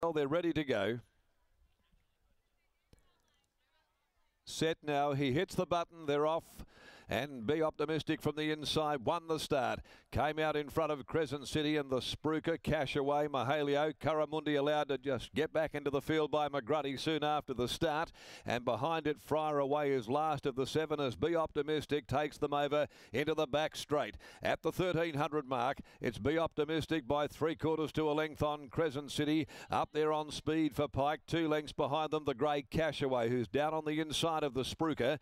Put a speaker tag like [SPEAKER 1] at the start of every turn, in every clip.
[SPEAKER 1] Well, they're ready to go. Set now, he hits the button, they're off, and Be Optimistic from the inside won the start. Came out in front of Crescent City and the Spruker, Cashaway, Mahalio, Curramundi allowed to just get back into the field by McGruddy soon after the start, and behind it Friar Away is last of the 7 as Be Optimistic takes them over into the back straight. At the 1300 mark, it's Be Optimistic by 3/4 to a length on Crescent City. Up there on speed for Pike, 2 lengths behind them the grey Cashaway, who's down on the inside of the Spruker.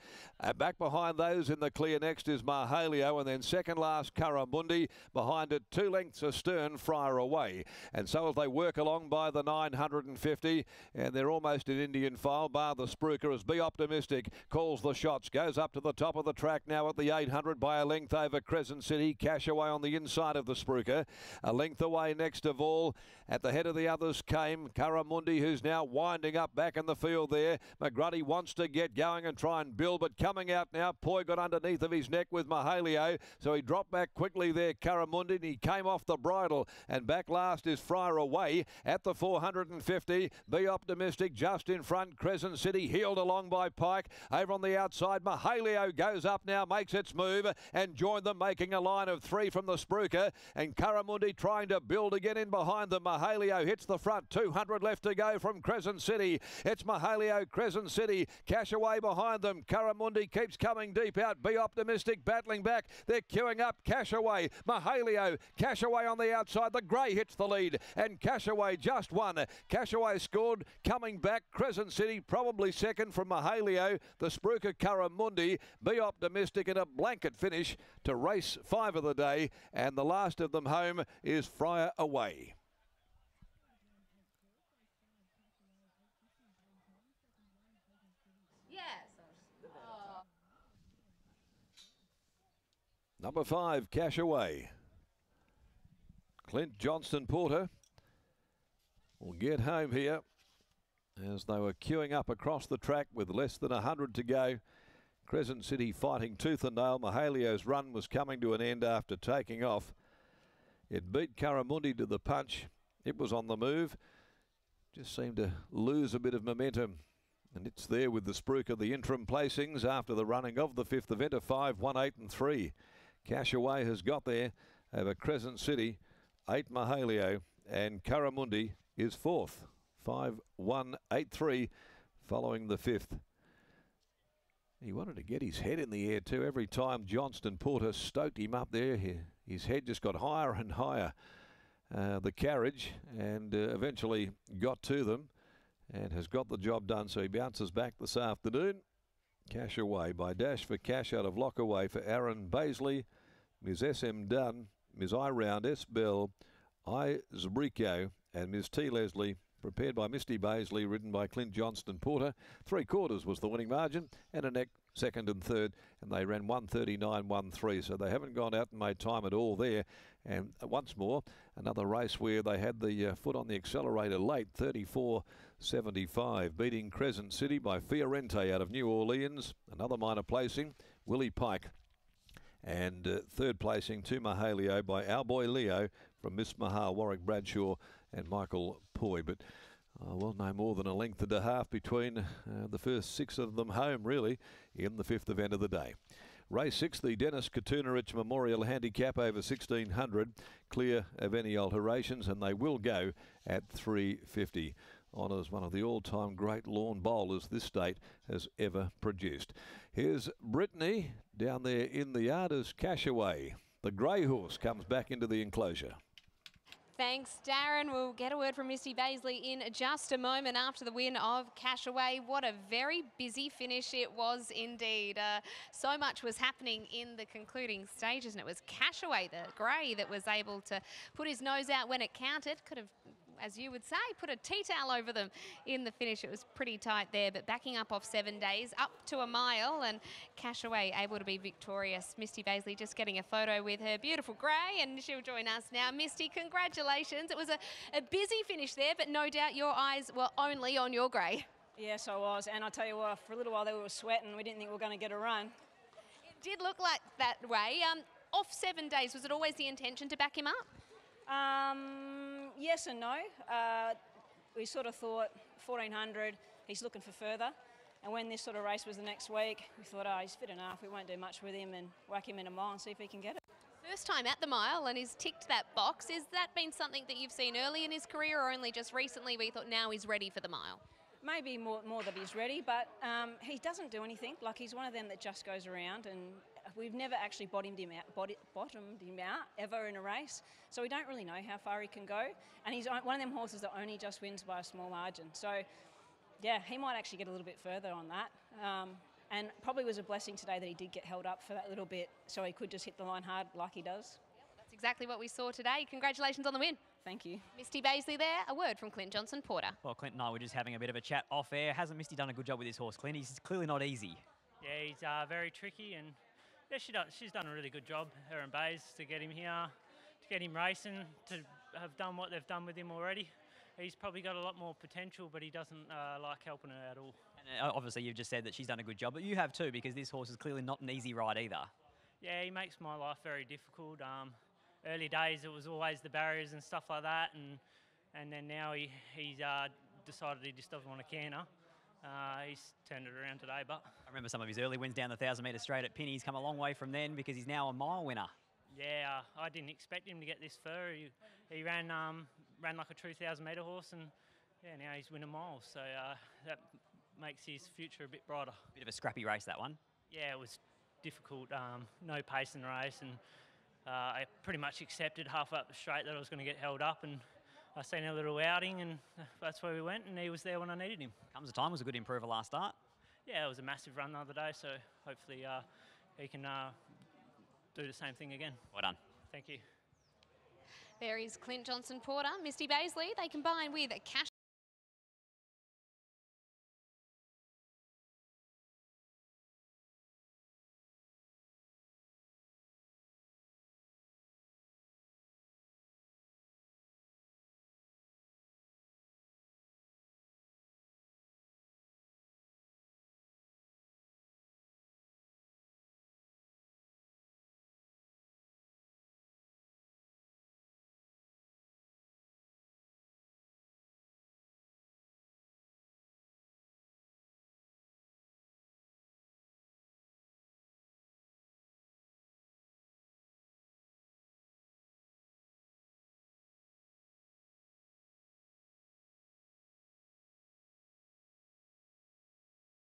[SPEAKER 1] Back behind those in the clear next is Mahalio, and then second last Curramundi. Behind it 2 lengths astern Friar Away. And so as they work along by the 950, and they're almost in Indian file, bar the Spruker as Be Optimistic calls the shots. Goes up to the top of the track now at the 800 by a length over Crescent City. Cashaway on the inside of the Spruker. A length away next of all. At the head of the others came Curramundi, who's now winding up back in the field there. McGruddy wants to get going and try and build, but coming out now, Poi got underneath of his neck with Mahalio, so he dropped back quickly there, Curramundi, and he came off the bridle, and back last is Friar Away at the 450. Be Optimistic just in front, Crescent City heeled along by Pike. Over on the outside, Mahalio goes up now, makes its move, and joined them, making a line of 3 from the Spruker, and Curramundi trying to build again in behind them. Mahalio hits the front, 200 left to go from Crescent City. It's Mahalio, Crescent City, Cashaway behind them. Curramundi keeps coming deep out. Be Optimistic battling back. They're queuing up. Cashaway, Mahalio, Cashaway on the outside. The grey hits the lead, and Cashaway just won. Cashaway scored, coming back. Crescent City probably second from Mahalio. The Spruker, Curramundi. Be Optimistic in a blanket finish to race 5 of the day, and the last of them home is Friar Away. Number 5, Cashaway. Clint Johnston Porter will get home here as they were queuing up across the track with less than 100 to go. Crescent City fighting tooth and nail. Mahalio's run was coming to an end after taking off. It beat Curramundi to the punch. It was on the move. Just seemed to lose a bit of momentum. And it's there with the Spruker, the interim placings after the running of the 5th event of 5, 1, 8 and 3. Cashaway has got there over Crescent City, 8 Mahalio, and Curramundi is 4th, 5, 1, 8, 3, following the 5th. He wanted to get his head in the air too. Every time Johnston Porter stoked him up there, his head just got higher and higher, the carriage, and eventually got to them and has got the job done. So he bounces back this afternoon. Cashaway by Dash for Cash out of Lockaway for Aaron Baisley, Ms. S.M. Dunn, Ms. I Round, S. Bell, I. Zabrico, and Ms. T. Leslie, prepared by Misty Baisley, ridden by Clint Johnston Porter. 3/4 was the winning margin, and a neck second and third, and they ran 1:39.13, so they haven't gone out and made time at all there. And once more, another race where they had the foot on the accelerator late, 34.75, beating Crescent City by Fiorente out of New Orleans. Another minor placing, Willie Pike. And third placing to Mahalio by our boy Leo from Miss Mahal, Warwick Bradshaw and Michael Poi. But well, no more than a length and a half between the first 6 of them home, really, in the 5th event of the day. Race 6, the Dennis Katunarich Memorial Handicap over 1600, clear of any alterations, and they will go at 350. Honours one of the all-time great lawn bowlers this state has ever produced. Here's Brittany down there in the yard as Cashaway. The grey horse comes back into the enclosure.
[SPEAKER 2] Thanks, Darren. We'll get a word from Misty Baisley in just a moment after the win of Cashaway. What a very busy finish it was indeed. So much was happening in the concluding stages, and it was Cashaway, the grey, that was able to put his nose out when it counted. Could have, as you would say, put a tea towel over them in the finish. It was pretty tight there, but backing up off 7 days, up to a mile, and Cashaway able to be victorious. Misty Baisley just getting a photo with her beautiful grey, and she'll join us now. Misty, congratulations. It was a busy finish there, but no doubt your eyes were only on your grey.
[SPEAKER 3] Yes, I was, and I'll tell you what, for a little while there we were sweating. We didn't think we were going to get a run.
[SPEAKER 2] It did look like that way. Off 7 days, was it always the intention to back him up?
[SPEAKER 3] Yes and no. we sort of thought 1400, he's looking for further. And when this sort of race was the next week, we thought, oh, he's fit enough. We won't do much with him and whack him in a mile and see if he can get it.
[SPEAKER 2] First time at the mile and he's ticked that box. Has that been something that you've seen early in his career or only just recently where you thought now he's ready for the mile?
[SPEAKER 3] Maybe more that he's ready, but he doesn't do anything. Like, he's one of them that just goes around, and we've never actually bottomed him out ever in a race. So we don't really know how far he can go. And he's one of them horses that only just wins by a small margin. So, yeah, he might actually get a little bit further on that. And probably was a blessing today that he did get held up for that little bit so he could just hit the line hard like he does.
[SPEAKER 2] That's exactly what we saw today. Congratulations on the win.
[SPEAKER 3] Thank you.
[SPEAKER 2] Misty Baisley there, a word from Clint Johnson-Porter.
[SPEAKER 4] Well, Clint and I were just having a bit of a chat off air. Hasn't Misty done a good job with this horse, Clint? He's clearly not easy.
[SPEAKER 5] Yeah, he's very tricky, and yeah, she's done a really good job, her and Bays, to get him here, to get him racing, to have done what they've done with him already. He's probably got a lot more potential, but he doesn't like helping her at all.
[SPEAKER 4] And obviously you've just said that she's done a good job, but you have too, because this horse is clearly not an easy ride either.
[SPEAKER 5] Yeah, he makes my life very difficult. Early days it was always the barriers and stuff like that, and then now he's decided he just doesn't want to canter. He's turned it around today, but...
[SPEAKER 4] I remember some of his early wins down the 1,000 metre straight at Pinny. He's come a long way from then because he's now a mile winner.
[SPEAKER 5] Yeah, I didn't expect him to get this far. He ran like a true 1,000 metre horse, and yeah, now he's winning miles. So that makes his future a bit brighter.
[SPEAKER 4] Bit of a scrappy race, that one.
[SPEAKER 5] Yeah, it was difficult. No pace in the race, and I pretty much accepted half up the straight that I was going to get held up, and I seen a little outing, and that's where we went, and he was there when I needed him.
[SPEAKER 4] Comes a time, was a good improver last start.
[SPEAKER 5] Yeah, it was a massive run the other day, so hopefully he can do the same thing again.
[SPEAKER 4] Well done.
[SPEAKER 5] Thank you.
[SPEAKER 2] There is Clint Johnson-Porter, Misty Baisley. They combine with Cash